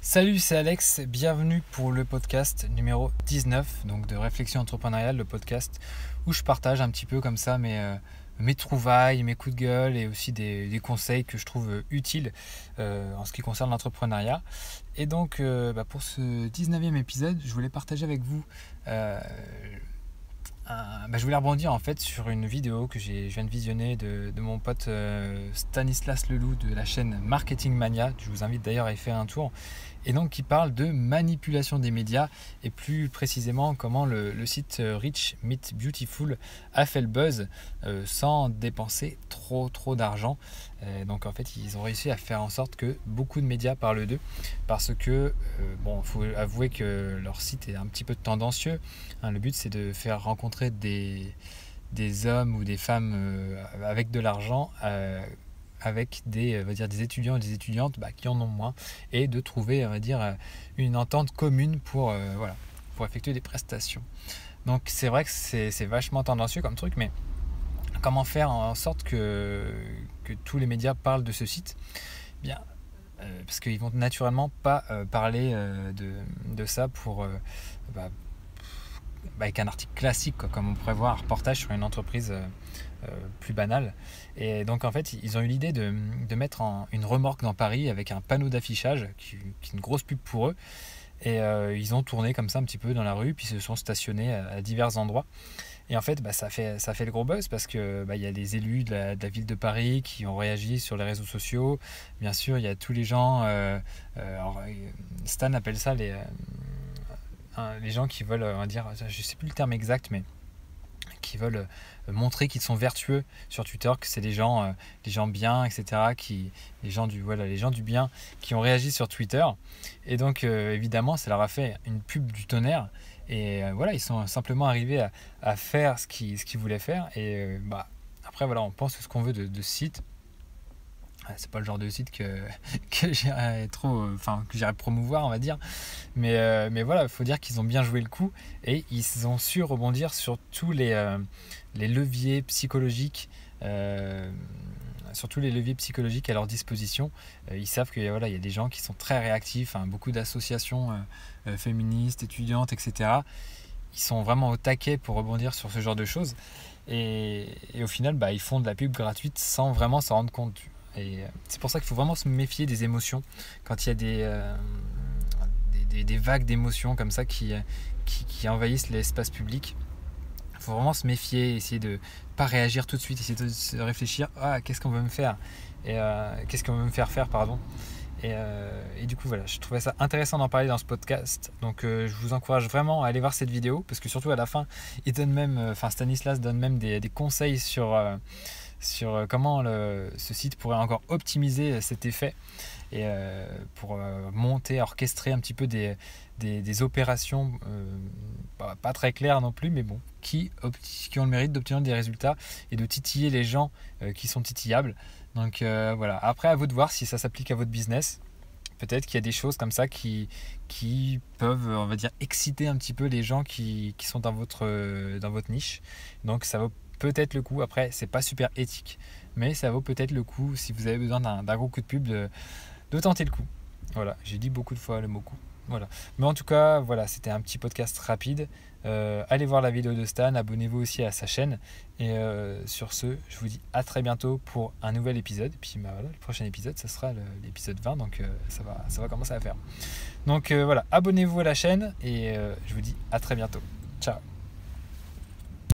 Salut, c'est Alex, bienvenue pour le podcast numéro 19 donc de Réflexion entrepreneuriale, le podcast où je partage un petit peu comme ça mes trouvailles, mes coups de gueule et aussi des conseils que je trouve utiles en ce qui concerne l'entrepreneuriat. Et donc pour ce 19e épisode, je voulais partager avec vous je voulais rebondir en fait sur une vidéo que je viens de visionner de mon pote Stanislas Leloup de la chaîne Marketing Mania. Je vous invite d'ailleurs à y faire un tour. Et donc qui parle de manipulation des médias et plus précisément comment le site Rich Meet Beautiful a fait le buzz sans dépenser trop d'argent. Donc en fait ils ont réussi à faire en sorte que beaucoup de médias parlent d'eux parce que faut avouer que leur site est un petit peu tendancieux. Le but c'est de faire rencontrer des hommes ou des femmes avec de l'argent avec des étudiants et des étudiantes qui en ont moins et de trouver une entente commune pour effectuer des prestations. Donc c'est vrai que c'est vachement tendancieux comme truc, mais comment faire en sorte que tous les médias parlent de ce site? Bien, parce qu'ils vont naturellement pas parler de ça avec un article classique, comme on pourrait voir un reportage sur une entreprise plus banale. Et donc en fait ils ont eu l'idée de mettre une remorque dans Paris avec un panneau d'affichage qui est une grosse pub pour eux. Et ils ont tourné comme ça un petit peu dans la rue, puis se sont stationnés à divers endroits. Et en fait, ça fait le gros buzz parce que y a les élus de la ville de Paris qui ont réagi sur les réseaux sociaux. Bien sûr, il y a tous les gens. Stan appelle ça les gens qui veulent, je sais plus le terme exact, mais qui veulent montrer qu'ils sont vertueux sur Twitter, que c'est des gens bien, etc. Les gens du bien qui ont réagi sur Twitter. Et donc évidemment, ça leur a fait une pub du tonnerre. Et ils sont simplement arrivés à faire ce qu'ils voulaient faire. Et après, on pense ce qu'on veut de ce site. C'est pas le genre de site que j'irais promouvoir, on va dire. Mais voilà, il faut dire qu'ils ont bien joué le coup et ils ont su rebondir sur tous les leviers psychologiques. Surtout les leviers psychologiques à leur disposition. Ils savent qu'il y a des gens qui sont très réactifs, beaucoup d'associations féministes, étudiantes, etc. Ils sont vraiment au taquet pour rebondir sur ce genre de choses. Et au final, ils font de la pub gratuite sans vraiment s'en rendre compte. Et c'est pour ça qu'il faut vraiment se méfier des émotions quand il y a des vagues d'émotions comme ça qui envahissent l'espace public. Il faut vraiment se méfier, essayer de ne pas réagir tout de suite, essayer de se réfléchir qu'est-ce qu'on veut me faire et qu'est-ce qu'on veut me faire faire, pardon. Et du coup je trouvais ça intéressant d'en parler dans ce podcast. Donc je vous encourage vraiment à aller voir cette vidéo parce que surtout à la fin Stanislas donne même des conseils sur comment ce site pourrait encore optimiser cet effet et pour orchestrer un petit peu des opérations pas très claires non plus, mais qui ont le mérite d'obtenir des résultats et de titiller les gens qui sont titillables. Donc après à vous de voir si ça s'applique à votre business. Peut-être qu'il y a des choses comme ça qui peuvent, exciter un petit peu les gens qui sont dans votre niche. Donc ça vaut peut-être le coup. Après, c'est pas super éthique, mais ça vaut peut-être le coup si vous avez besoin d'un gros coup de pub de tenter le coup. Voilà, j'ai dit beaucoup de fois le mot coup. Voilà. Mais en tout cas, c'était un petit podcast rapide. Allez voir la vidéo de Stan, abonnez-vous aussi à sa chaîne. Et sur ce, je vous dis à très bientôt pour un nouvel épisode. Et puis le prochain épisode, ça sera l'épisode 20, donc ça va commencer à faire. Donc abonnez-vous à la chaîne et je vous dis à très bientôt. Ciao.